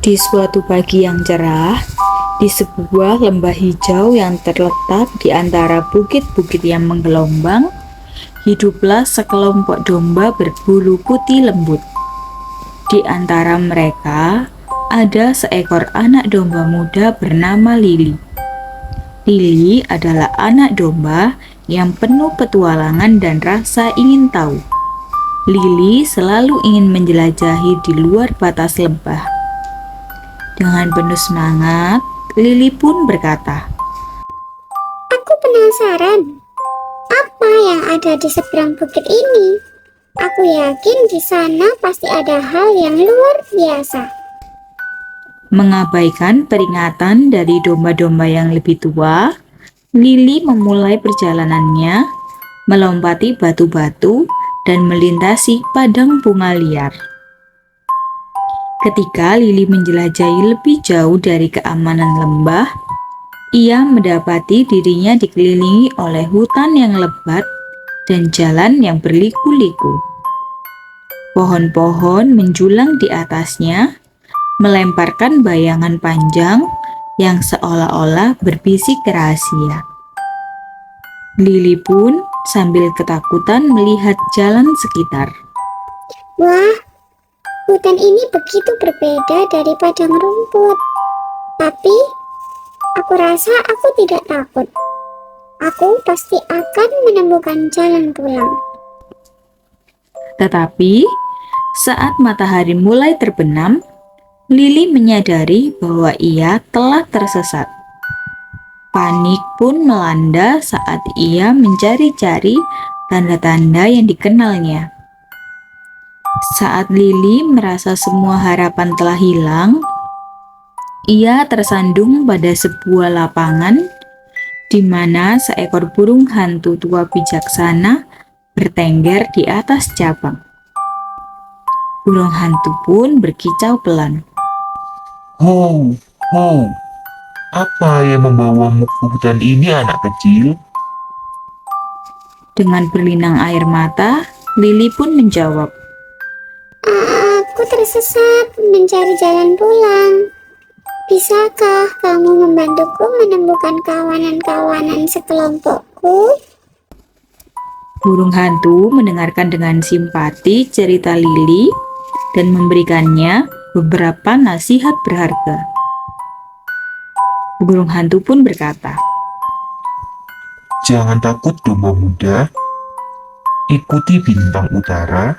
Di suatu pagi yang cerah, di sebuah lembah hijau yang terletak di antara bukit-bukit yang menggelombang, hiduplah sekelompok domba berbulu putih lembut. Di antara mereka, ada seekor anak domba muda bernama Lili. Lili adalah anak domba yang penuh petualangan dan rasa ingin tahu. Lili selalu ingin menjelajahi di luar batas lembah. Dengan penuh semangat, Lili pun berkata, Aku penasaran, apa yang ada di seberang bukit ini? Aku yakin di sana pasti ada hal yang luar biasa. mengabaikan peringatan dari domba-domba yang lebih tua, Lili memulai perjalanannya, melompati batu-batu dan melintasi padang bunga liar. Ketika Lili menjelajahi lebih jauh dari keamanan lembah, ia mendapati dirinya dikelilingi oleh hutan yang lebat dan jalan yang berliku-liku. Pohon-pohon menjulang di atasnya, melemparkan bayangan panjang yang seolah-olah berbisik rahasia. Lili pun sambil ketakutan melihat jalan sekitar. Wah, hutan ini begitu berbeda dari padang rumput. Tapi, aku rasa aku tidak takut. Aku pasti akan menemukan jalan pulang. Tetapi, saat matahari mulai terbenam, Lili menyadari bahwa ia telah tersesat. Panik pun melanda saat ia mencari-cari tanda-tanda yang dikenalnya. Saat Lili merasa semua harapan telah hilang, ia tersandung pada sebuah lapangan di mana seekor burung hantu tua bijaksana bertengger di atas cabang. Burung hantu pun berkicau pelan. Ho, ho, apa yang membawamu ke hutan ini, anak kecil? Dengan berlinang air mata, Lili pun menjawab, Aku tersesat mencari jalan pulang. Bisakah kamu membantuku menemukan kawanan-kawanan sekelompokku? Burung hantu mendengarkan dengan simpati cerita Lili dan memberikannya beberapa nasihat berharga. Burung hantu pun berkata, Jangan takut, domba muda. Ikuti bintang utara,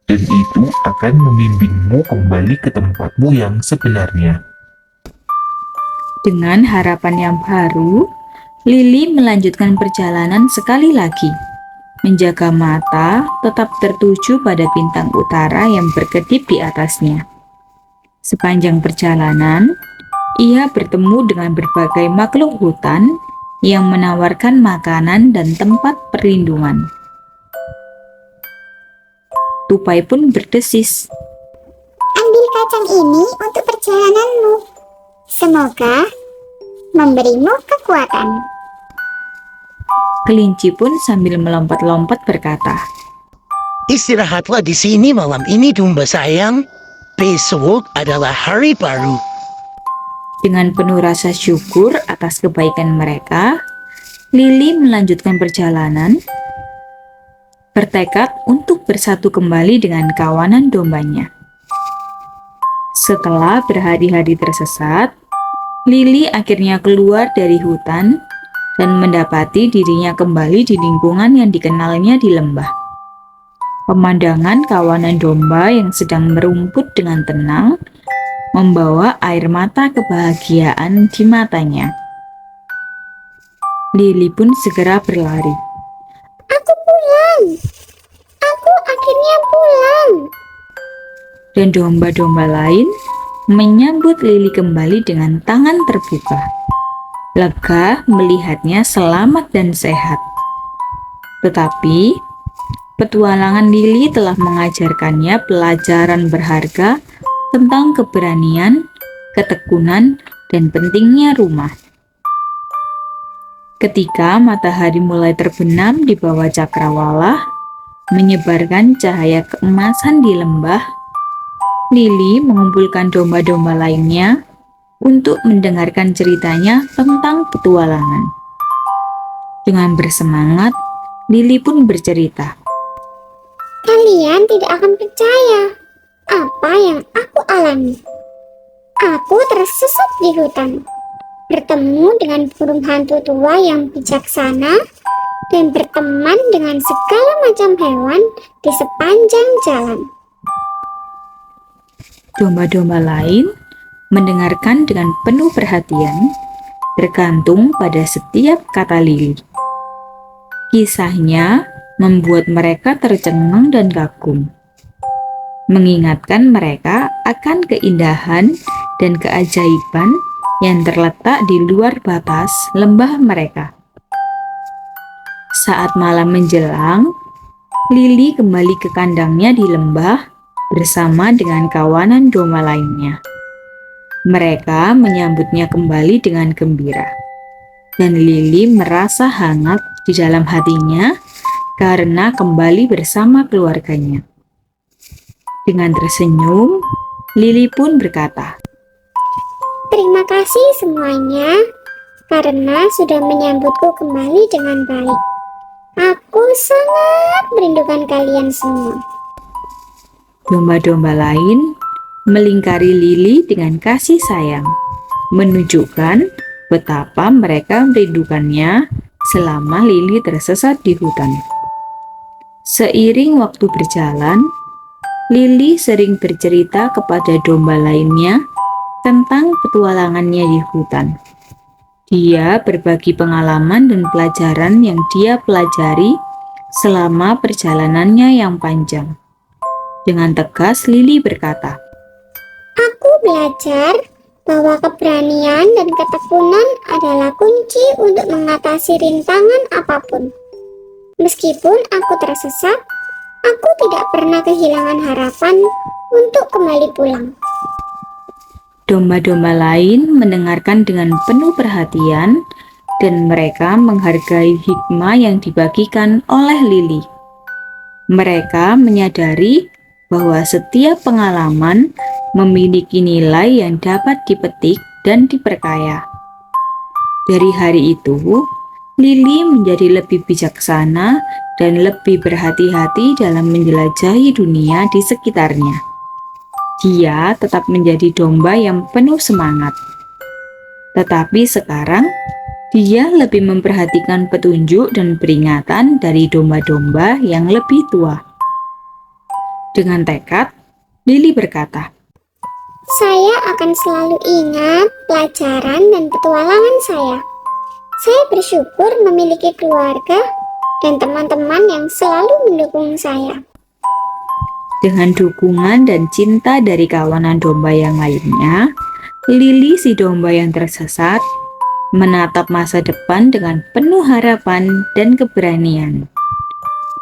dan itu akan membimbingmu kembali ke tempatmu yang sebenarnya. dengan harapan yang baru, Lili melanjutkan perjalanan sekali lagi. Menjaga mata tetap tertuju pada bintang utara yang berkedip di atasnya. Sepanjang perjalanan, ia bertemu dengan berbagai makhluk hutan yang menawarkan makanan dan tempat perlindungan. Tupai pun berdesis, Ambil kacang ini untuk perjalananmu. Semoga memberimu kekuatan. Kelinci pun sambil melompat-lompat berkata, Istirahatlah di sini malam ini, domba sayang. Besok adalah hari baru. Dengan penuh rasa syukur atas kebaikan mereka, Lili melanjutkan perjalanan, bertekad untuk bersatu kembali dengan kawanan dombanya. Setelah berhari-hari tersesat, Lili akhirnya keluar dari hutan dan mendapati dirinya kembali di lingkungan yang dikenalnya di lembah. Pemandangan kawanan domba yang sedang merumput dengan tenang membawa air mata kebahagiaan di matanya. Lili pun segera berlari. Aku pulang. Aku akhirnya pulang. Dan domba-domba lain menyambut Lili kembali dengan tangan terbuka. Lega melihatnya selamat dan sehat. Tetapi, petualangan Lili telah mengajarkannya pelajaran berharga tentang keberanian, ketekunan, dan pentingnya rumah. Ketika matahari mulai terbenam di bawah cakrawala, menyebarkan cahaya keemasan di lembah, Lili mengumpulkan domba-domba lainnya untuk mendengarkan ceritanya tentang petualangan. Dengan bersemangat, Lili pun bercerita. Kalian tidak akan percaya apa yang aku alami. Aku tersesat di hutan, bertemu dengan burung hantu tua yang bijaksana, dan berteman dengan segala macam hewan di sepanjang jalan. Domba-domba lain mendengarkan dengan penuh perhatian, bergantung pada setiap kata Lili. Kisahnya membuat mereka tercengang dan kagum, mengingatkan mereka akan keindahan dan keajaiban yang terletak di luar batas lembah mereka. Saat malam menjelang, Lili kembali ke kandangnya di lembah bersama dengan kawanan domba lainnya. Mereka menyambutnya kembali dengan gembira, dan Lili merasa hangat di dalam hatinya karena kembali bersama keluarganya. Dengan tersenyum, Lili pun berkata, Terima kasih semuanya karena sudah menyambutku kembali dengan baik. Aku sangat merindukan kalian semua. domba-domba lain melingkari Lili dengan kasih sayang, menunjukkan betapa mereka merindukannya selama Lili tersesat di hutan. Seiring waktu berjalan, Lili sering bercerita kepada domba lainnya tentang petualangannya di hutan. Dia berbagi pengalaman dan pelajaran yang dia pelajari selama perjalanannya yang panjang. Dengan tegas, Lili berkata, Aku belajar bahwa keberanian dan ketekunan adalah kunci untuk mengatasi rintangan apapun. Meskipun aku tersesat, aku tidak pernah kehilangan harapan untuk kembali pulang. Domba-domba lain mendengarkan dengan penuh perhatian dan mereka menghargai hikmah yang dibagikan oleh Lili. Mereka menyadari bahwa setiap pengalaman memiliki nilai yang dapat dipetik dan diperkaya. Dari hari itu, Lili menjadi lebih bijaksana dan lebih berhati-hati dalam menjelajahi dunia di sekitarnya. Dia tetap menjadi domba yang penuh semangat. Tetapi sekarang, dia lebih memperhatikan petunjuk dan peringatan dari domba-domba yang lebih tua. Dengan tekad, Lili berkata, Saya akan selalu ingat pelajaran dan petualangan saya. Saya bersyukur memiliki keluarga dan teman-teman yang selalu mendukung saya. Dengan dukungan dan cinta dari kawanan domba yang lainnya, Lili si domba yang tersesat menatap masa depan dengan penuh harapan dan keberanian.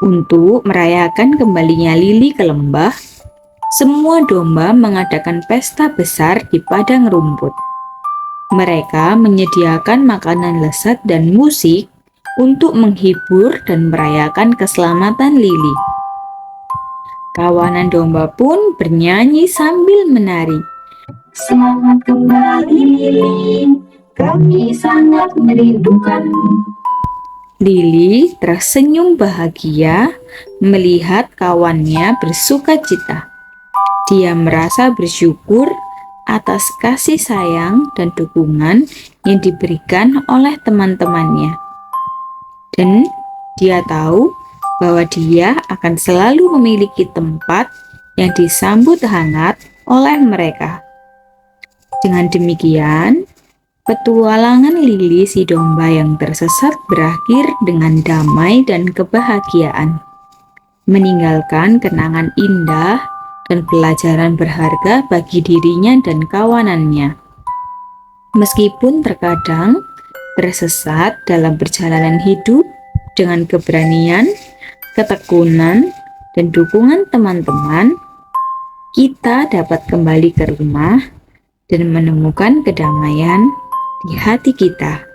Untuk merayakan kembalinya Lili ke lembah, semua domba mengadakan pesta besar di padang rumput. Mereka menyediakan makanan lezat dan musik untuk menghibur dan merayakan keselamatan Lili. Kawanan domba pun bernyanyi sambil menari. Selamat kembali Lili, kami sangat merindukanmu. Lili tersenyum bahagia melihat kawannya bersuka cita. Dia merasa bersyukur atas kasih sayang dan dukungan yang diberikan oleh teman-temannya. Dan dia tahu bahwa dia akan selalu memiliki tempat yang disambut hangat oleh mereka. Dengan demikian, petualangan Lili si domba yang tersesat berakhir dengan damai dan kebahagiaan, meninggalkan kenangan indah dan pelajaran berharga bagi dirinya dan kawanannya. Meskipun terkadang tersesat dalam perjalanan hidup, dengan keberanian, ketekunan, dan dukungan teman-teman, kita dapat kembali ke rumah dan menemukan kedamaian di hati kita.